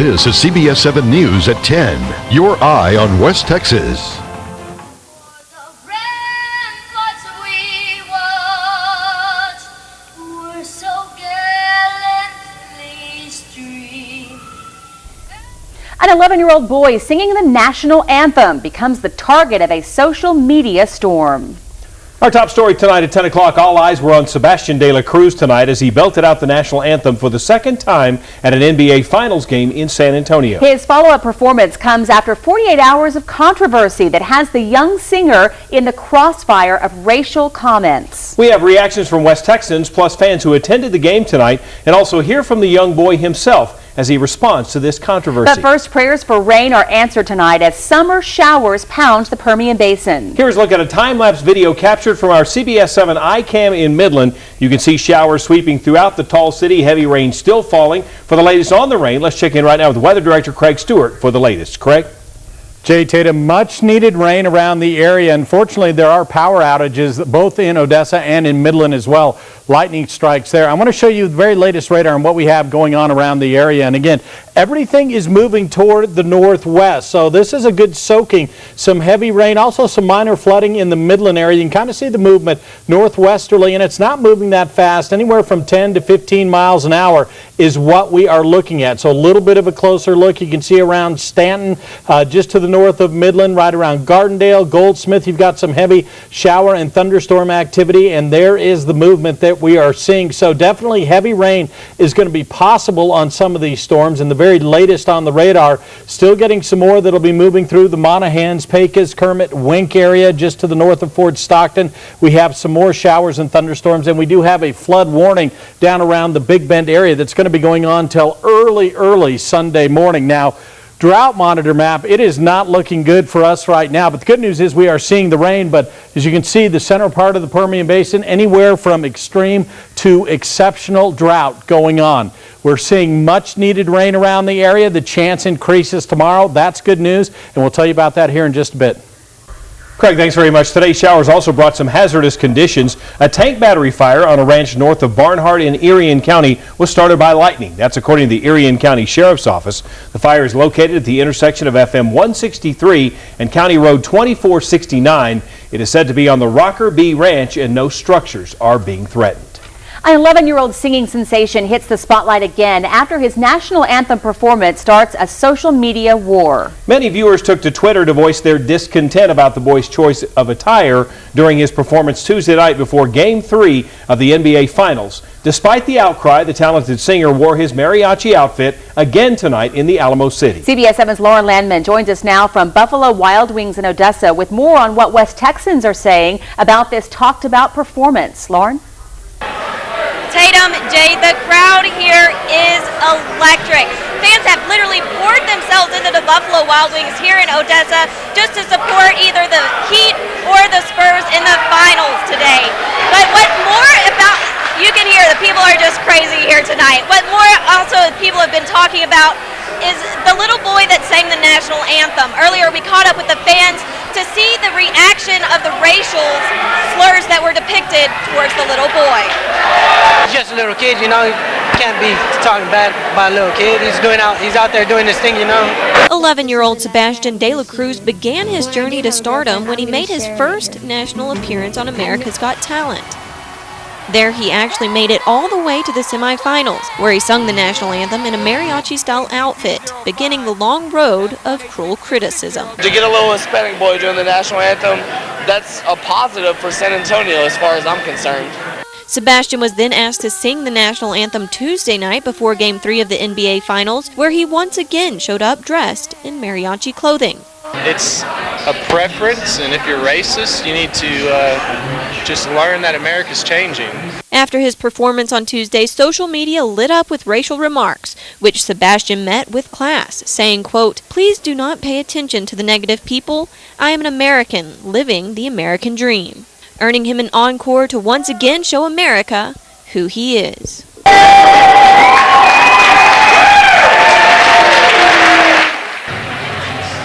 This is CBS 7 News at 10. Your eye on West Texas. An 11-year-old boy singing the national anthem becomes the target of a social media storm. Our top story tonight at 10 o'clock, all eyes were on Sebastian De La Cruz tonight as he belted out the national anthem for the second time at an NBA Finals game in San Antonio. His follow-up performance comes after 48 hours of controversy that has the young singer in the crossfire of racial comments. We have reactions from West Texans plus fans who attended the game tonight and also hear from the young boy himself as he responds to this controversy. But first, prayers for rain are answered tonight as summer showers pound the Permian Basin. Here's a look at a time-lapse video captured from our CBS 7 iCam in Midland. You can see showers sweeping throughout the tall city, heavy rain still falling. For the latest on the rain, let's check in right now with Weather Director Craig Stewart for the latest. Craig? Jay Tatum, much needed rain around the area. Unfortunately, there are power outages both in Odessa and in Midland as well. Lightning strikes there. I want to show you the very latest radar on what we have going on around the area. And again, everything is moving toward the northwest. So this is a good soaking. Some heavy rain, also some minor flooding in the Midland area. You can kind of see the movement northwesterly, and it's not moving that fast. Anywhere from 10 to 15 miles an hour is what we are looking at. So a little bit of a closer look. You can see around Stanton, just to the north of Midland, right around Gardendale, Goldsmith. You've got some heavy shower and thunderstorm activity, and there is the movement that we are seeing. So definitely heavy rain is going to be possible on some of these storms, and the very latest on the radar, still getting some more that'll be moving through the Monahans, Pecos, Kermit, Wink area just to the north of Fort Stockton. We have some more showers and thunderstorms, and we do have a flood warning down around the Big Bend area that's going to be going on till early Sunday morning. Now, drought monitor map, it is not looking good for us right now, but the good news is we are seeing the rain. But as you can see, the center part of the Permian Basin, anywhere from extreme to exceptional drought going on. We're seeing much needed rain around the area. The chance increases tomorrow. That's good news, and we'll tell you about that here in just a bit. Craig, thanks very much. Today's showers also brought some hazardous conditions. A tank battery fire on a ranch north of Barnhart in Irion County was started by lightning. That's according to the Irion County Sheriff's Office. The fire is located at the intersection of FM 163 and County Road 2469. It is said to be on the Rocker B Ranch, and no structures are being threatened. An 11-year-old singing sensation hits the spotlight again after his national anthem performance starts a social media war. Many viewers took to Twitter to voice their discontent about the boy's choice of attire during his performance Tuesday night before Game 3 of the NBA Finals. Despite the outcry, the talented singer wore his mariachi outfit again tonight in the Alamo City. CBS 7's Lauren Landman joins us now from Buffalo Wild Wings in Odessa with more on what West Texans are saying about this talked-about performance. Lauren? Tatum, Jay, the crowd here is electric. Fans have literally poured themselves into the Buffalo Wild Wings here in Odessa just to support either the Heat or the Spurs in the finals today. But what more about, you can hear the people are just crazy here tonight. What more also people have been talking about is the little boy that sang the national anthem. Earlier we caught up with the fans to see the reaction of the racial slurs that were depicted towards the little boy. He's just a little kid, you know. You can't be talking bad about a little kid. He's out there doing his thing, you know. 11-year-old Sebastian De La Cruz began his journey to stardom when he made his first national appearance on America's Got Talent. There he actually made it all the way to the semifinals, where he sung the national anthem in a mariachi-style outfit, beginning the long road of cruel criticism. To get a little Hispanic boy doing the national anthem, that's a positive for San Antonio as far as I'm concerned. Sebastian was then asked to sing the national anthem Tuesday night before Game 3 of the NBA Finals, where he once again showed up dressed in mariachi clothing. It's a preference, and if you're racist, you need to just learn that America's changing. After his performance on Tuesday, social media lit up with racial remarks, which Sebastian met with class, saying, quote, "Please do not pay attention to the negative people. I am an American living the American dream," earning him an encore to once again show America who he is.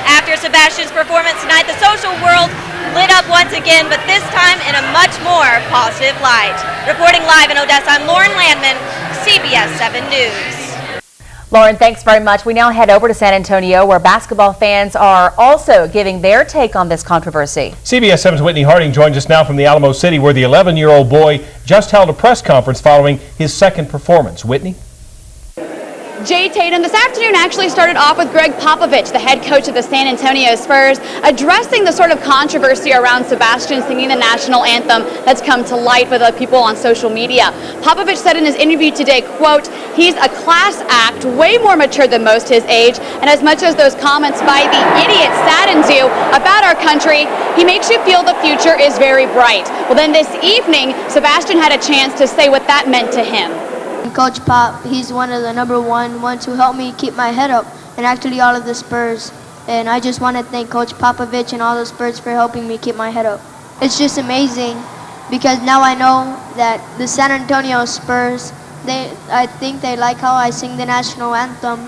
After Sebastian's performance tonight, the social world lit up once again, but this time in a much more positive light. Reporting live in Odessa, I'm Lauren Landman, CBS 7 News. Lauren, thanks very much. We now head over to San Antonio, where basketball fans are also giving their take on this controversy. CBS 7's Whitney Harding joins us now from the Alamo City, where the 11-year-old boy just held a press conference following his second performance. Whitney? Jay Tatum, this afternoon actually started off with Greg Popovich, the head coach of the San Antonio Spurs, addressing the sort of controversy around Sebastian singing the national anthem that's come to light with people on social media. Popovich said in his interview today, quote, he's a class act, way more mature than most his age, and as much as those comments by the idiot saddens you about our country, he makes you feel the future is very bright. Well, then this evening, Sebastian had a chance to say what that meant to him. Coach Pop, he's one of the number one ones who helped me keep my head up, and actually all of the Spurs. And I just want to thank Coach Popovich and all the Spurs for helping me keep my head up. It's just amazing because now I know that the San Antonio Spurs, I think they like how I sing the national anthem.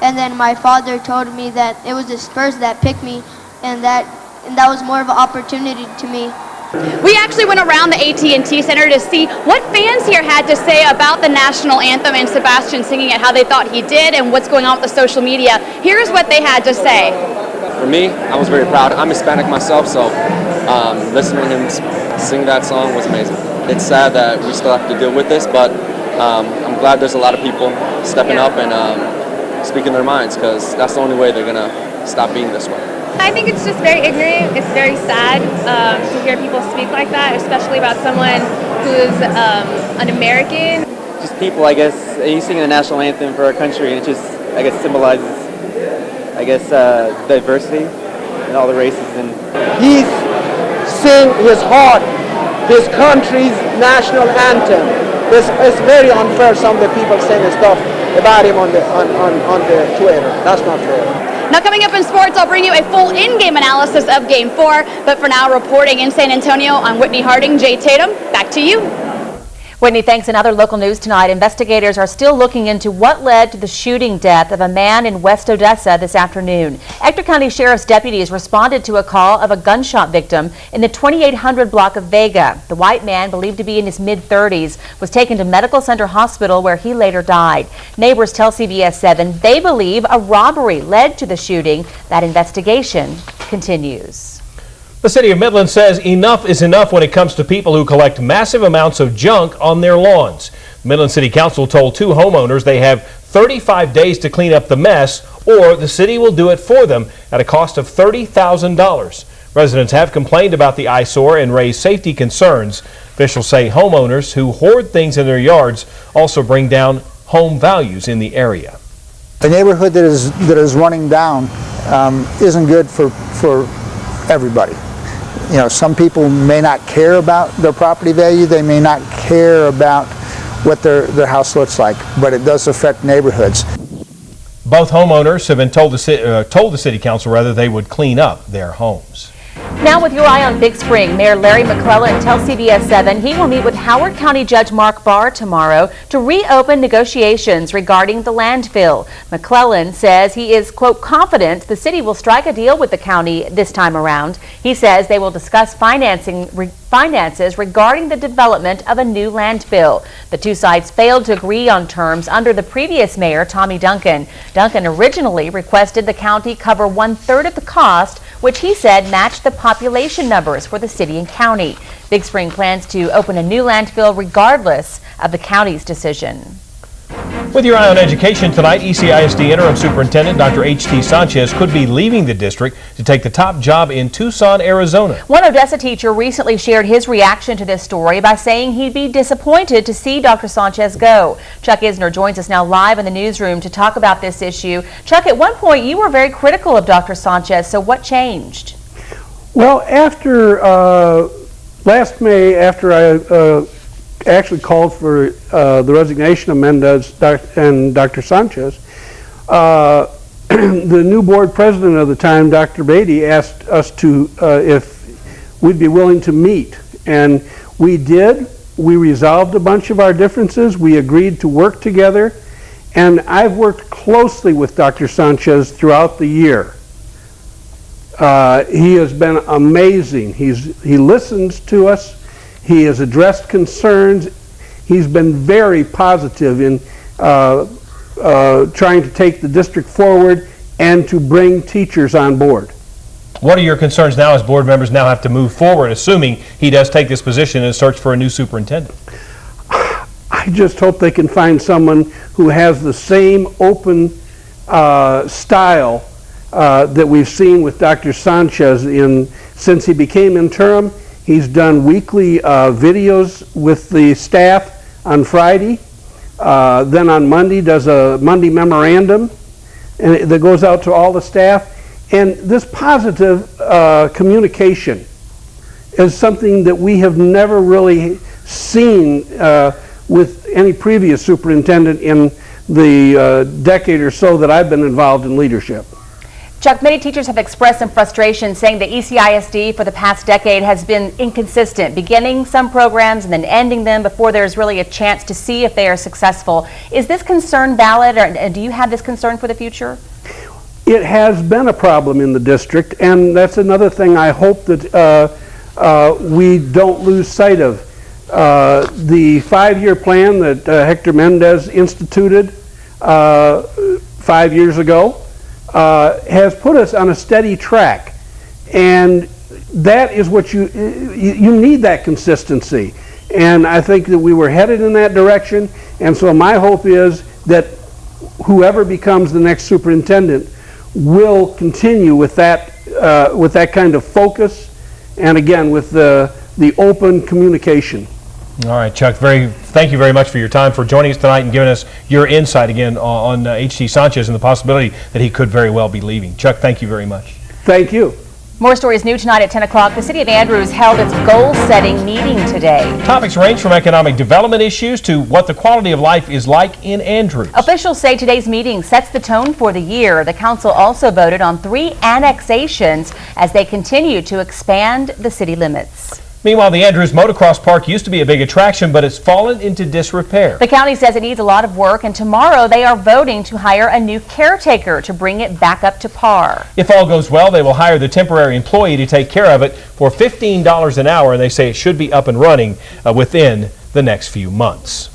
And then my father told me that it was the Spurs that picked me, and that was more of an opportunity to me. We actually went around the AT&T Center to see what fans here had to say about the national anthem and Sebastian singing it, how they thought he did, and what's going on with the social media. Here's what they had to say. For me, I was very proud. I'm Hispanic myself, so listening to him sing that song was amazing. It's sad that we still have to deal with this, but I'm glad there's a lot of people stepping up and speaking their minds, because that's the only way they're going to stop being this way. I think it's just very ignorant. It's very sad to hear people speak like that, especially about someone who's an American. Just people, I guess, he's singing the national anthem for our country, and it just, I guess, symbolizes, diversity and all the races. And he's sing his heart, his country's national anthem. It's very unfair. Some of the people saying stuff about him on the Twitter. That's not fair. Now coming up in sports, I'll bring you a full in-game analysis of Game 4. But for now, reporting in San Antonio, I'm Whitney Harding. Jay Tatum, back to you. Whitney, thanks. In other local news tonight, investigators are still looking into what led to the shooting death of a man in West Odessa this afternoon. Ector County Sheriff's deputies responded to a call of a gunshot victim in the 2800 block of Vega. The white man, believed to be in his mid-30s, was taken to Medical Center Hospital where he later died. Neighbors tell CBS 7 they believe a robbery led to the shooting. That investigation continues. The city of Midland says enough is enough when it comes to people who collect massive amounts of junk on their lawns. The Midland City Council told 2 homeowners they have 35 days to clean up the mess, or the city will do it for them at a cost of $30,000. Residents have complained about the eyesore and raised safety concerns. Officials say homeowners who hoard things in their yards also bring down home values in the area. A neighborhood that is running down isn't good for everybody. You know, some people may not care about their property value, they may not care about what their house looks like, but it does affect neighborhoods. Both homeowners have been told the city council they would clean up their homes. Now with your eye on Big Spring, Mayor Larry McClellan tells CBS 7 he will meet with Howard County Judge Mark Barr tomorrow to reopen negotiations regarding the landfill. McClellan says he is, quote, confident the city will strike a deal with the county this time around. He says they will discuss finances regarding the development of a new landfill. The two sides failed to agree on terms under the previous mayor, Tommy Duncan. Duncan originally requested the county cover 1/3 of the cost, which he said matched the population numbers for the city and county. Big Spring plans to open a new landfill regardless of the county's decision. With your eye on education tonight, ECISD Interim Superintendent Dr. H.T. Sanchez could be leaving the district to take the top job in Tucson, Arizona. One Odessa teacher recently shared his reaction to this story by saying he'd be disappointed to see Dr. Sanchez go. Chuck Isner joins us now live in the newsroom to talk about this issue. Chuck, at one point you were very critical of Dr. Sanchez, so what changed? Well, after last May, after I actually called for the resignation of Mendez and Dr. Sanchez, the new board president of the time, Dr. Beatty, asked us to if we'd be willing to meet, and we did. We resolved a bunch of our differences. We agreed to work together, and I've worked closely with Dr. Sanchez throughout the year. He has been amazing. He listens to us. He has addressed concerns. He's been very positive in trying to take the district forward and to bring teachers on board. What are your concerns now as board members now have to move forward, assuming he does take this position and search for a new superintendent? I just hope they can find someone who has the same open style that we've seen with Dr. Sanchez since he became interim. He's done weekly videos with the staff on Friday. Then on Monday does a Monday memorandum that goes out to all the staff. And this positive communication is something that we have never really seen with any previous superintendent in the decade or so that I've been involved in leadership. Chuck, many teachers have expressed some frustration saying the ECISD for the past decade has been inconsistent, beginning some programs and then ending them before there's really a chance to see if they are successful. Is this concern valid, or do you have this concern for the future? It has been a problem in the district, and that's another thing I hope that we don't lose sight of. The 5-year plan that Hector Mendez instituted 5 years ago has put us on a steady track, and that is what you need, that consistency. And I think that we were headed in that direction, and so my hope is that whoever becomes the next superintendent will continue with that kind of focus, and again with the open communication. All right, Chuck, thank you very much for your time, for joining us tonight and giving us your insight again on H.T. Sanchez and the possibility that he could very well be leaving. Chuck, thank you very much. Thank you. More stories new tonight at 10 o'clock. The City of Andrews held its goal-setting meeting today. Topics range from economic development issues to what the quality of life is like in Andrews. Officials say today's meeting sets the tone for the year. The council also voted on 3 annexations as they continue to expand the city limits. Meanwhile, the Andrews Motocross Park used to be a big attraction, but it's fallen into disrepair. The county says it needs a lot of work, and tomorrow they are voting to hire a new caretaker to bring it back up to par. If all goes well, they will hire the temporary employee to take care of it for $15 an hour, and they say it should be up and running within the next few months.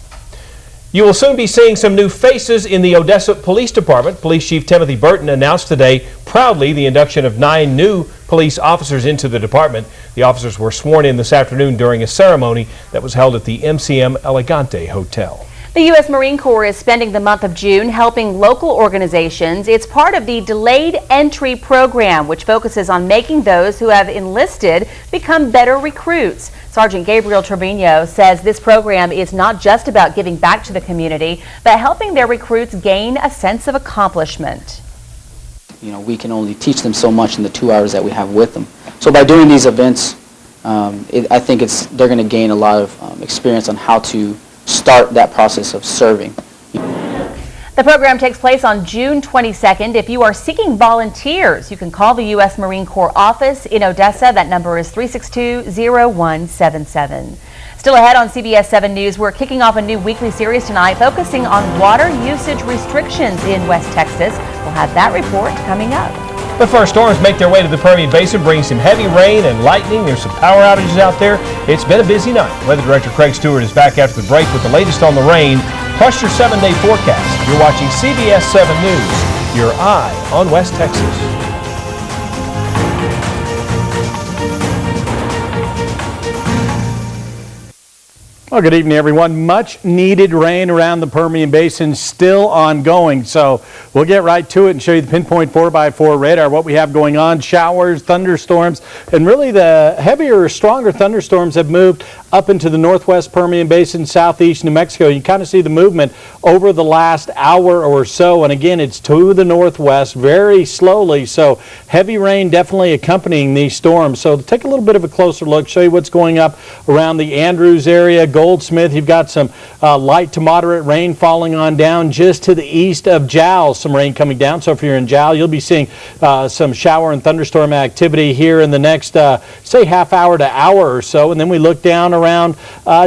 You will soon be seeing some new faces in the Odessa Police Department. Police Chief Timothy Burton announced today proudly the induction of 9 new police officers into the department. The officers were sworn in this afternoon during a ceremony that was held at the MCM Elegante Hotel. The U.S. Marine Corps is spending the month of June helping local organizations. It's part of the Delayed Entry Program, which focuses on making those who have enlisted become better recruits. Sergeant Gabriel Trevino says this program is not just about giving back to the community, but helping their recruits gain a sense of accomplishment. You know, we can only teach them so much in the 2 hours that we have with them. So by doing these events, I think they're going to gain a lot of experience on how to start that process of serving. The program takes place on June 22nd. If you are seeking volunteers, you can call the U.S. Marine Corps office in Odessa. That number is 362-0177. Still ahead on CBS 7 News, we're kicking off a new weekly series tonight focusing on water usage restrictions in West Texas. We'll have that report coming up. But first, storms make their way to the Permian Basin, bringing some heavy rain and lightning. There's some power outages out there. It's been a busy night. Weather Director Craig Stewart is back after the break with the latest on the rain, plus your 7-day forecast. You're watching CBS 7 News, your eye on West Texas. Well, good evening, everyone. Much needed rain around the Permian Basin still ongoing. So we'll get right to it and show you the pinpoint 4x4 radar, what we have going on, showers, thunderstorms, and really the heavier, stronger thunderstorms have moved up into the northwest Permian Basin, southeast New Mexico. You kind of see the movement over the last hour or so. And again, it's to the northwest very slowly. So heavy rain definitely accompanying these storms. So to take a little bit of a closer look, show you what's going up around the Andrews area, Goldsmith. You've got some light to moderate rain falling on down just to the east of Jowell. Some rain coming down. So if you're in Jowell, you'll be seeing some shower and thunderstorm activity here in the next, say, half hour to hour or so. And then we look down around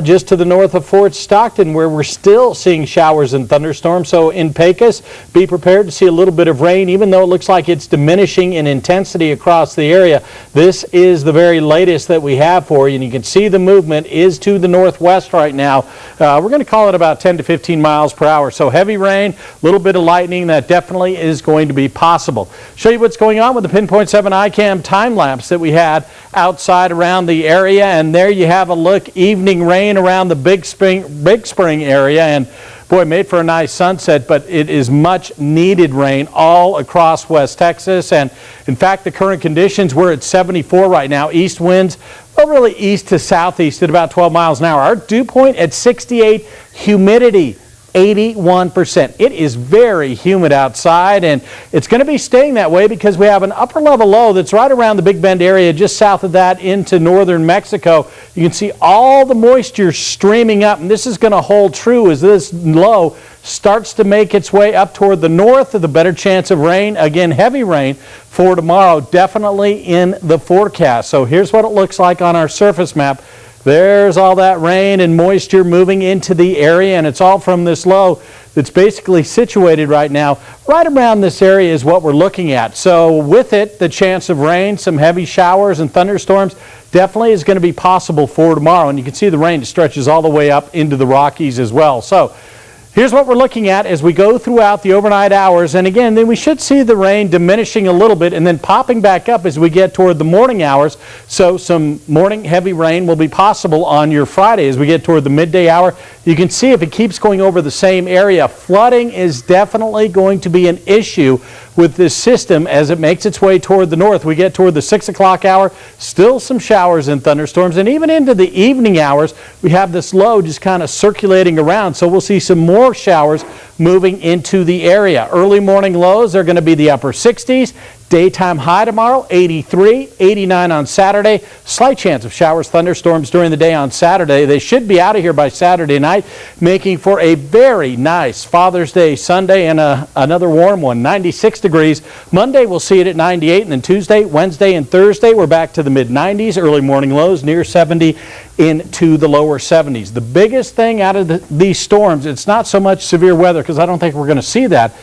just to the north of Fort Stockton, where we're still seeing showers and thunderstorms. So in Pecos, be prepared to see a little bit of rain, even though it looks like it's diminishing in intensity across the area. This is the very latest that we have for you, and you can see the movement is to the northwest west right now. We're going to call it about 10 to 15 miles per hour. So heavy rain, a little bit of lightning, that definitely is going to be possible. Show you what's going on with the Pinpoint 7 iCam time lapse that we had outside around the area. And there you have a look, evening rain around the Big Spring area. And boy, made for a nice sunset, but it is much needed rain all across West Texas. And in fact, the current conditions, we're at 74 right now. East winds, well, really east to southeast at about 12 miles an hour. Our dew point at 68, humidity 81%. It is very humid outside, and it's going to be staying that way because we have an upper level low that's right around the Big Bend area, just south of that into northern Mexico. You can see all the moisture streaming up, and this is going to hold true as this low starts to make its way up toward the north, with a better chance of rain. Again, heavy rain for tomorrow, definitely in the forecast. So here's what it looks like on our surface map. There's all that rain and moisture moving into the area, and it's all from this low that's basically situated right now. Right around this area is what we're looking at. So with it, the chance of rain, some heavy showers and thunderstorms definitely is going to be possible for tomorrow. And you can see the rain stretches all the way up into the Rockies as well. So here's what we're looking at as we go throughout the overnight hours. And again, then we should see the rain diminishing a little bit and then popping back up as we get toward the morning hours. So some morning heavy rain will be possible on your Friday as we get toward the midday hour. You can see if it keeps going over the same area, flooding is definitely going to be an issue with this system as it makes its way toward the north. We get toward the 6 o'clock hour, still some showers and thunderstorms, and even into the evening hours, we have this low just kind of circulating around, so we'll see some more showers moving into the area. Early morning lows are going to be the upper 60s. Daytime high tomorrow, 83, 89 on Saturday. Slight chance of showers, thunderstorms during the day on Saturday. They should be out of here by Saturday night, making for a very nice Father's Day Sunday and another warm one, 96 degrees. Monday we'll see it at 98, and then Tuesday, Wednesday, and Thursday we're back to the mid-90s. Early morning lows near 70 into the lower 70s. The biggest thing out of these storms, it's not so much severe weather, because I don't think we're going to see that.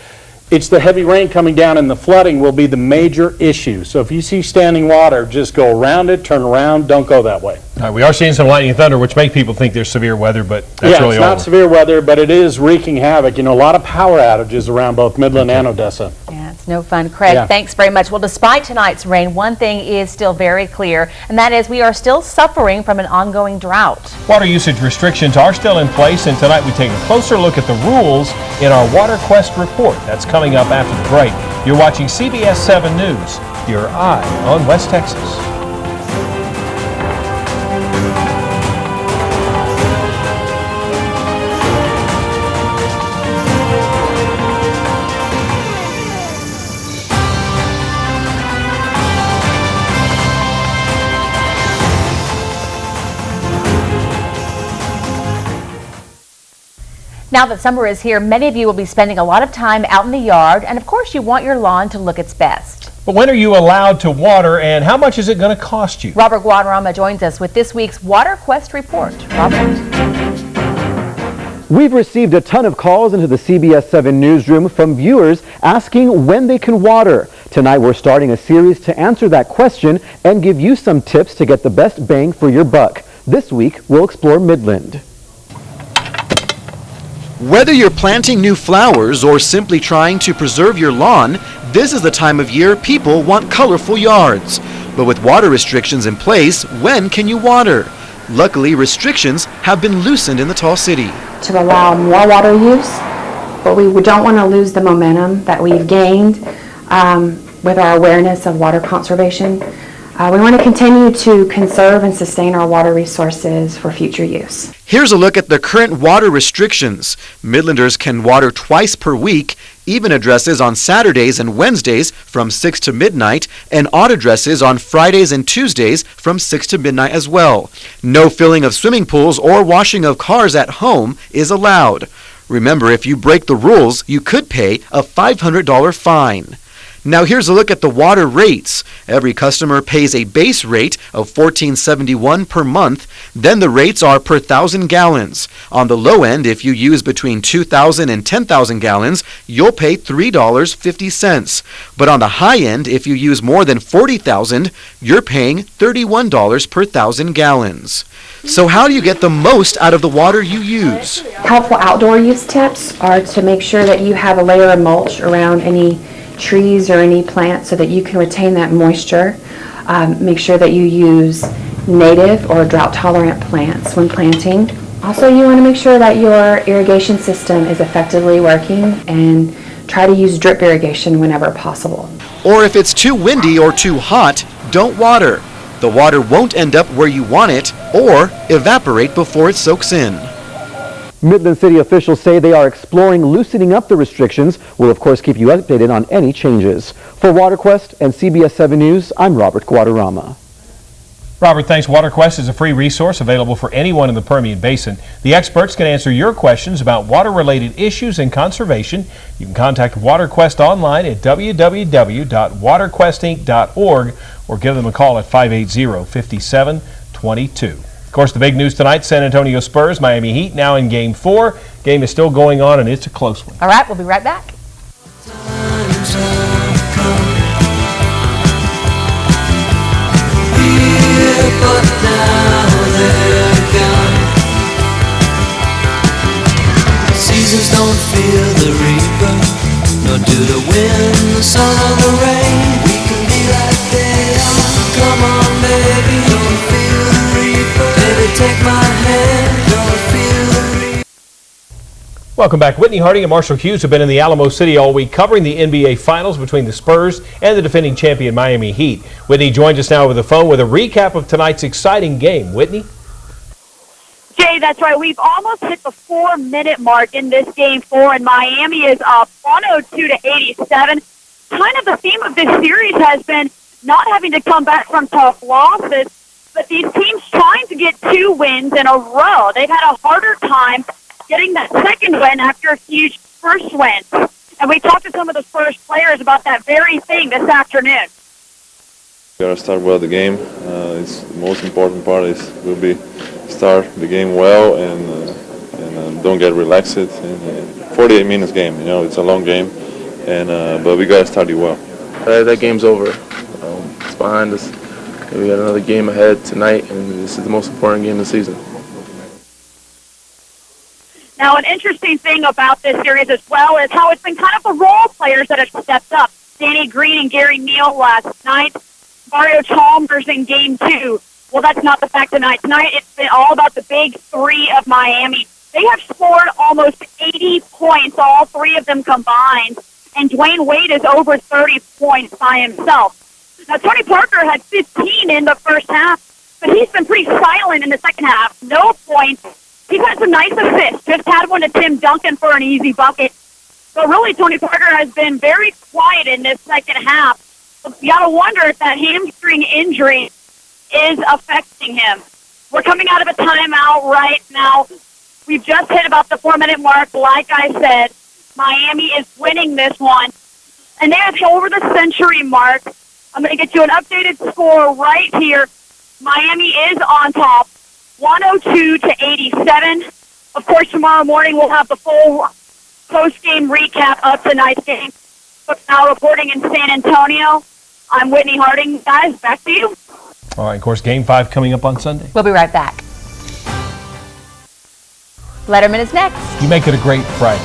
It's the heavy rain coming down, and the flooding will be the major issue. So if you see standing water, just go around it, turn around, don't go that way. All right, we are seeing some lightning and thunder, which make people think there's severe weather, but that's really it's not severe weather, but it is wreaking havoc. You know, a lot of power outages around both Midland and Odessa. Yeah, it's no fun. Craig, thanks very much. Well, despite tonight's rain, one thing is still very clear, and that is we are still suffering from an ongoing drought. Water usage restrictions are still in place, and tonight we take a closer look at the rules in our Water Quest report. That's coming up after the break. You're watching CBS 7 News, your eye on West Texas. Now that summer is here, many of you will be spending a lot of time out in the yard, and of course you want your lawn to look its best. But when are you allowed to water, and how much is it going to cost you? Robert Guadarrama joins us with this week's Water Quest report. Robert. We've received a ton of calls into the CBS 7 newsroom from viewers asking when they can water. Tonight we're starting a series to answer that question and give you some tips to get the best bang for your buck. This week we'll explore Midland. Whether you're planting new flowers or simply trying to preserve your lawn, this is the time of year people want colorful yards. But with water restrictions in place, when can you water? Luckily, restrictions have been loosened in the tall city. To allow more water use, but we don't want to lose the momentum that we've gained with our awareness of water conservation. We want to continue to conserve and sustain our water resources for future use. Here's a look at the current water restrictions. Midlanders can water twice per week, even addresses on Saturdays and Wednesdays from 6 to midnight, and odd addresses on Fridays and Tuesdays from 6 to midnight as well. No filling of swimming pools or washing of cars at home is allowed. Remember, if you break the rules, you could pay a $500 fine. Now here's a look at the water rates. Every customer pays a base rate of $14.71 per month. Then the rates are per 1,000 gallons. On the low end, if you use between 2,000 and 10,000 gallons, you'll pay $3.50. But on the high end, if you use more than 40,000, you're paying $31 per 1,000 gallons. So how do you get the most out of the water you use? Helpful outdoor use tips are to make sure that you have a layer of mulch around any trees or any plants so that you can retain that moisture. Make sure that you use native or drought-tolerant plants when planting. Also, you want to make sure that your irrigation system is effectively working and try to use drip irrigation whenever possible. Or if it's too windy or too hot, don't water. The water won't end up where you want it or evaporate before it soaks in. Midland City officials say they are exploring loosening up the restrictions. We'll of course keep you updated on any changes. For WaterQuest and CBS 7 News, I'm Robert Guadarrama. Robert, thanks. WaterQuest is a free resource available for anyone in the Permian Basin. The experts can answer your questions about water-related issues and conservation. You can contact WaterQuest online at www.waterquestinc.org or give them a call at 580-5722. Of course, the big news tonight, San Antonio Spurs, Miami Heat now in Game 4. Game is still going on, and it's a close one. All right, we'll be right back. But now they're gone. Seasons don't fear the reaper, nor do the wind, the sun, or the rain. We can be like they are. Come on, baby, don't feel the reaper. Baby, take my hand, don't feel the reaper. Welcome back. Whitney Harding and Marshall Hughes have been in the Alamo City all week covering the NBA Finals between the Spurs and the defending champion Miami Heat. Whitney joins us now over the phone with a recap of tonight's exciting game. Whitney? Jay, that's right. We've almost hit the 4-minute mark in this Game 4, and Miami is up 102-87. Kind of the theme of this series has been not having to come back from tough losses, but these teams trying to get 2 wins in a row. They've had a harder time getting that second win after a huge first win. And we talked to some of the Spurs players about that very thing this afternoon. We gotta start well the game. It's the most important part is will be start the game well and don't get relaxed. 48 minutes game, you know, it's a long game, and but we gotta start it well. That game's over. It's behind us. We got another game ahead tonight, and this is the most important game of the season. Now, an interesting thing about this series as well is how it's been kind of the role players that have stepped up. Danny Green and Gary Neal last night. Mario Chalmers in Game 2. Well, that's not the fact tonight. Tonight, it's been all about the big three of Miami. They have scored almost 80 points, all three of them combined. And Dwayne Wade is over 30 points by himself. Now, Tony Parker had 15 in the first half, but he's been pretty silent in the second half. No points. He's had some nice assists. Just had one to Tim Duncan for an easy bucket. But really, Tony Parker has been very quiet in this second half. You got to wonder if that hamstring injury is affecting him. We're coming out of a timeout right now. We've just hit about the 4-minute mark. Like I said, Miami is winning this one. And they're over the century mark. I'm going to get you an updated score right here. Miami is on top, 102-87. Of course, tomorrow morning we'll have the full post-game recap of tonight's game. But now reporting in San Antonio, I'm Whitney Harding. Guys, back to you. All right, of course, Game 5 coming up on Sunday. We'll be right back. Letterman is next. You make it a great Friday.